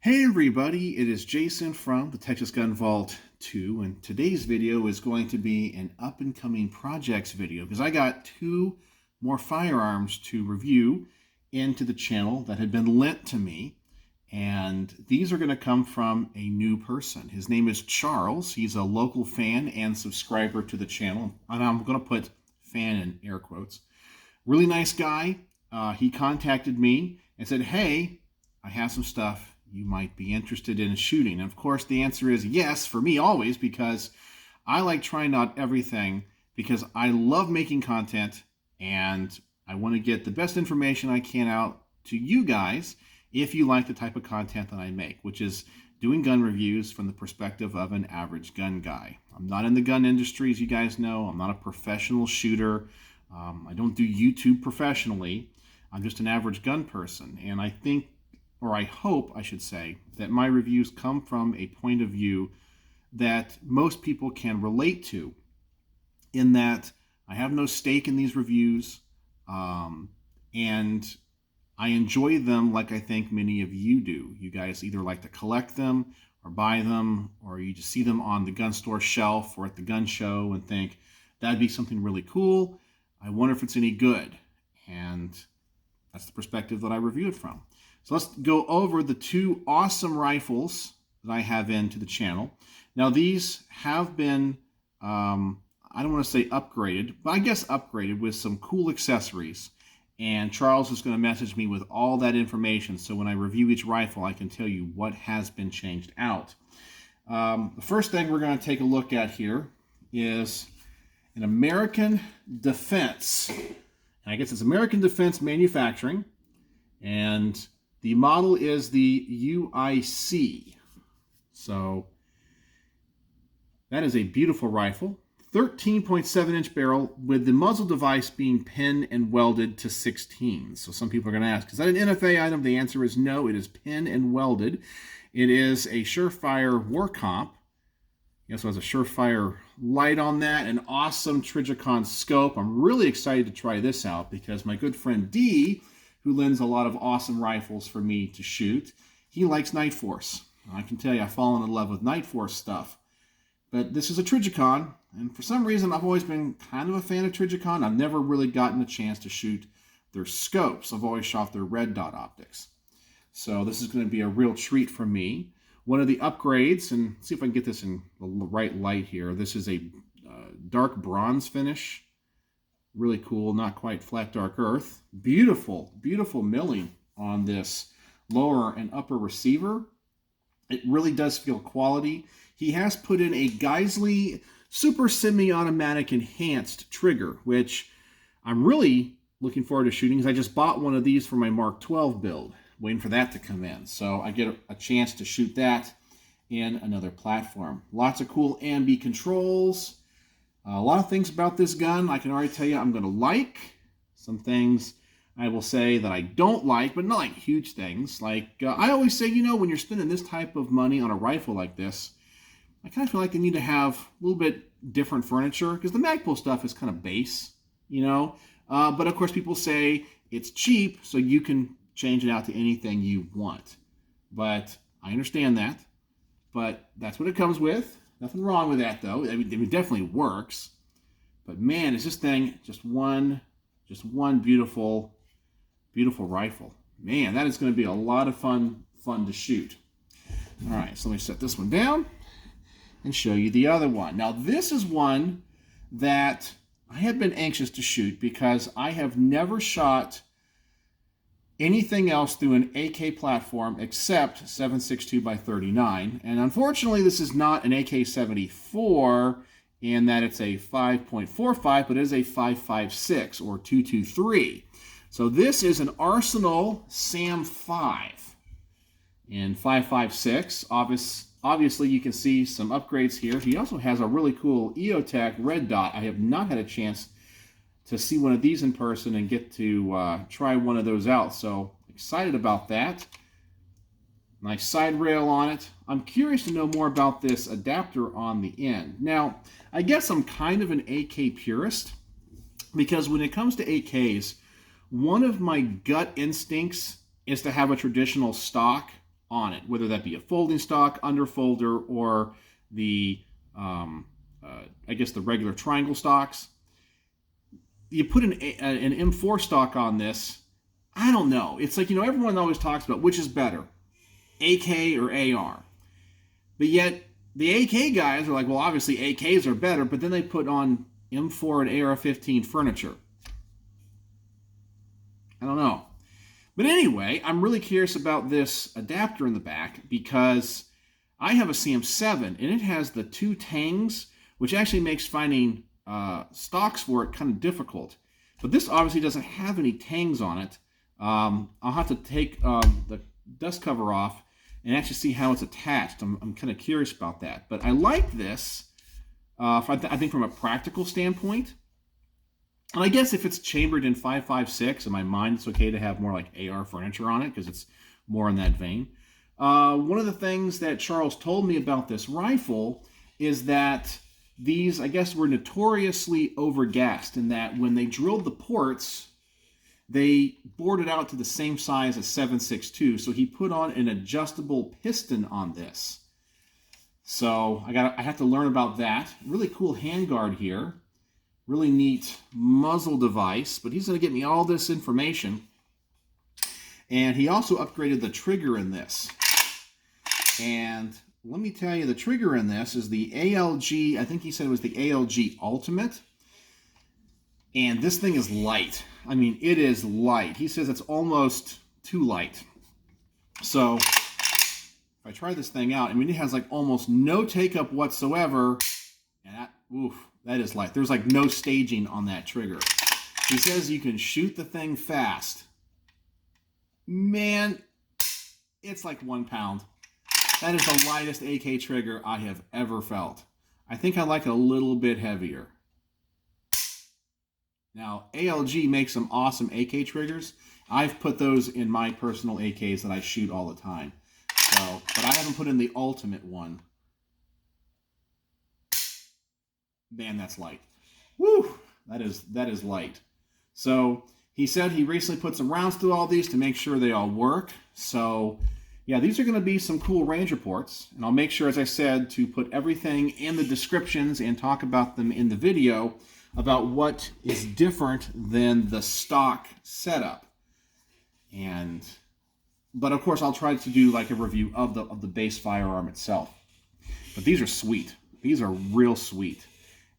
Hey everybody, it is Jason from the Texas Gun Vault 2, and today's video is going to be an up-and-coming projects video because I got two more firearms to review into the channel that had been lent to me, and these are going to come from a new person. His name is Charles. He's a local fan and subscriber to the channel, and I'm going to put fan in air quotes. Really nice guy. He contacted me and said, hey, I have some stuff you might be interested in shooting. And of course, the answer is yes for me always, because I like trying out everything because I love making content and I want to get the best information I can out to you guys if you like the type of content that I make, which is doing gun reviews from the perspective of an average gun guy. I'm not in the gun industry, as you guys know. I'm not a professional shooter. I don't do YouTube professionally. I'm just an average gun person. And I think, or I hope, I should say, that my reviews come from a point of view that most people can relate to, in that I have no stake in these reviews, and I enjoy them like I think many of you do. You guys either like to collect them or buy them, or you just see them on the gun store shelf or at the gun show and think, that'd be something really cool. I wonder if it's any good. And that's the perspective that I review it from. So let's go over the two awesome rifles that I have into the channel. Now these have been, I don't want to say upgraded, but I guess upgraded with some cool accessories. And Charles is going to message me with all that information, so when I review each rifle, I can tell you what has been changed out. The first thing we're going to take a look at here is an American Defense. And I guess it's American Defense Manufacturing. And the model is the UIC. So that is a beautiful rifle. 13.7-inch barrel with the muzzle device being pin and welded to 16. So some people are going to ask, is that an NFA item? The answer is no, it is pin and welded. It is a Surefire War Comp. It also has a Surefire light on that, an awesome Trijicon scope. I'm really excited to try this out because my good friend D, who lends a lot of awesome rifles for me to shoot, he likes Night Force. I can tell you I've fallen in love with Night Force stuff. But this is a Trijicon, and for some reason I've always been kind of a fan of Trijicon. I've never really gotten a chance to shoot their scopes. I've always shot their red dot optics. So this is going to be a real treat for me. One of the upgrades, and see if I can get this in the right light here. This is a dark bronze finish. Really cool, not quite flat dark earth. Beautiful, beautiful milling on this lower and upper receiver. It really does feel quality. He has put in a Geisley super semi-automatic enhanced trigger, which I'm really looking forward to shooting because I just bought one of these for my Mark 12 build, waiting for that to come in. So I get a chance to shoot that in another platform. Lots of cool ambi controls. A lot of things about this gun I can already tell you I'm going to like. Some things I will say that I don't like, but not like huge things. Like I always say, you know, when you're spending this type of money on a rifle like this, I kind of feel like they need to have a little bit different furniture because the Magpul stuff is kind of base, you know. But of course people say it's cheap, so you can change it out to anything you want. But I understand that. But that's what it comes with. Nothing wrong with that, though. I mean, it definitely works. But man, is this thing just one beautiful, beautiful rifle. Man, that is going to be a lot of fun to shoot. All right, so let me set this one down and show you the other one. Now, this is one that I have been anxious to shoot because I have never shot anything else through an AK platform except 7.62x39. And unfortunately, this is not an AK-74 in that it's a 5.45, but it is a 5.56 or 223. So this is an Arsenal SAM5 in 5.56. Obviously, you can see some upgrades here. He also has a really cool EOTech red dot. I have not had a chance to see one of these in person and get to try one of those out. So excited about that. Nice side rail on it. I'm curious to know more about this adapter on the end. Now, I guess I'm kind of an AK purist because when it comes to AKs, one of my gut instincts is to have a traditional stock on it, whether that be a folding stock, underfolder, or the, I guess the regular triangle stocks. You put an M4 stock on this, I don't know. It's like, everyone always talks about which is better, AK or AR. But yet, the AK guys are like, well, obviously AKs are better, but then they put on M4 and AR-15 furniture. I don't know. But anyway, I'm really curious about this adapter in the back because I have a SAM5 and it has the 2 tangs, which actually makes finding stocks for it kind of difficult. But this obviously doesn't have any tangs on it. I'll have to take the dust cover off and actually see how it's attached. I'm kind of curious about that. But I like this, I think from a practical standpoint. And I guess if it's chambered in 5.56, in my mind, it's okay to have more like AR furniture on it because it's more in that vein. One of the things that Charles told me about this rifle is that these, I guess, were notoriously overgassed in that when they drilled the ports, they bored it out to the same size as 7.62. So he put on an adjustable piston on this. So I have to learn about that. Really cool handguard here. Really neat muzzle device, but he's going to get me all this information. And he also upgraded the trigger in this. And let me tell you, the trigger in this is the ALG, I think he said it was the ALG Ultimate. And this thing is light. I mean, it is light. He says it's almost too light. So, if I try this thing out, I mean, it has like almost no take-up whatsoever. And that is light. There's like no staging on that trigger. He says you can shoot the thing fast. Man, it's like 1 pound. That is the lightest AK trigger I have ever felt. I think I like it a little bit heavier. Now, ALG makes some awesome AK triggers. I've put those in my personal AKs that I shoot all the time. So, but I haven't put in the Ultimate one. Man, that's light. Woo! That is light. So he said he recently put some rounds through all these to make sure they all work. So yeah, these are going to be some cool range reports. And I'll make sure, as I said, to put everything in the descriptions and talk about them in the video about what is different than the stock setup. But of course, I'll try to do like a review of the base firearm itself. But these are sweet. These are real sweet.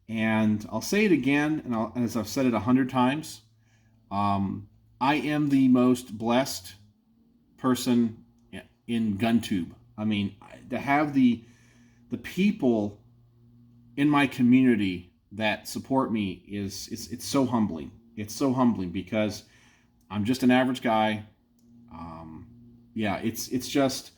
And I'll say it again, and as I've said it 100 times, I am the most blessed person in GunTube. I mean, to have the people in my community that support me it's so humbling. It's so humbling because I'm just an average guy. Yeah, it's just,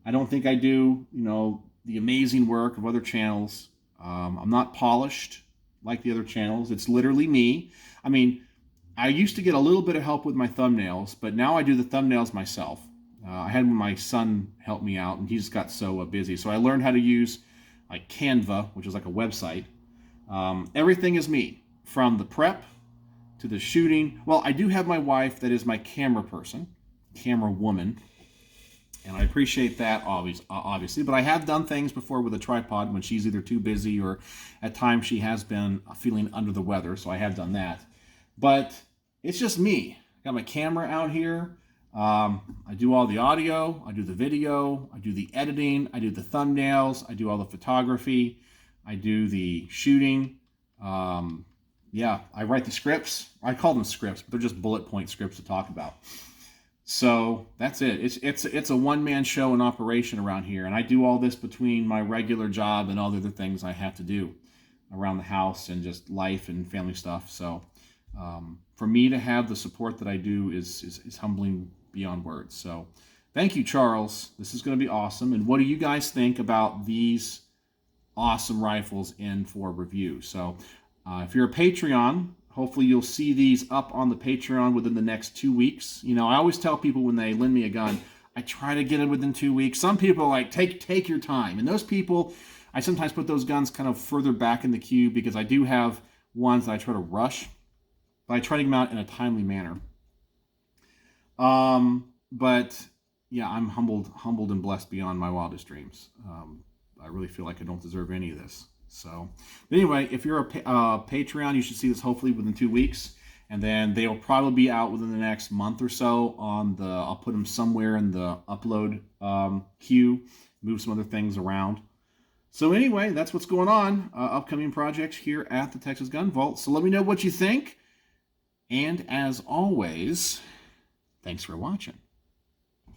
I don't think I do, the amazing work of other channels. I'm not polished like the other channels. It's literally me. I mean, I used to get a little bit of help with my thumbnails, but now I do the thumbnails myself. I had my son help me out, and he just got so busy. So I learned how to use like Canva, which is like a website. Everything is me, from the prep to the shooting. Well, I do have my wife that is my camera person, camera woman. And I appreciate that, obviously. But I have done things before with a tripod when she's either too busy or at times she has been feeling under the weather. So I have done that. But it's just me. I got my camera out here. I do all the audio. I do the video. I do the editing. I do the thumbnails. I do all the photography. I do the shooting. Yeah, I write the scripts. I call them scripts, but they're just bullet point scripts to talk about. So that's it. It's a one-man show in operation around here, and I do all this between my regular job and all the other things I have to do around the house and just life and family stuff. So for me to have the support that I do is humbling beyond words. So thank you, Charles. This is going to be awesome. And what do you guys think about these awesome rifles in for review? So if you're a Patreon, hopefully you'll see these up on the Patreon within the next 2 weeks. I always tell people when they lend me a gun, I try to get it within 2 weeks. Some people are like, take your time. And those people, I sometimes put those guns kind of further back in the queue because I do have ones that I try to rush, but I try to get them out in a timely manner. But yeah, I'm humbled and blessed beyond my wildest dreams. I really feel like I don't deserve any of this. So, but anyway, if you're a Patreon, you should see this hopefully within 2 weeks, and then they'll probably be out within the next month or so. On the, I'll put them somewhere in the upload queue, move some other things around. So anyway, that's what's going on. Upcoming projects here at the Texas Gun Vault. So let me know what you think. And as always, thanks for watching.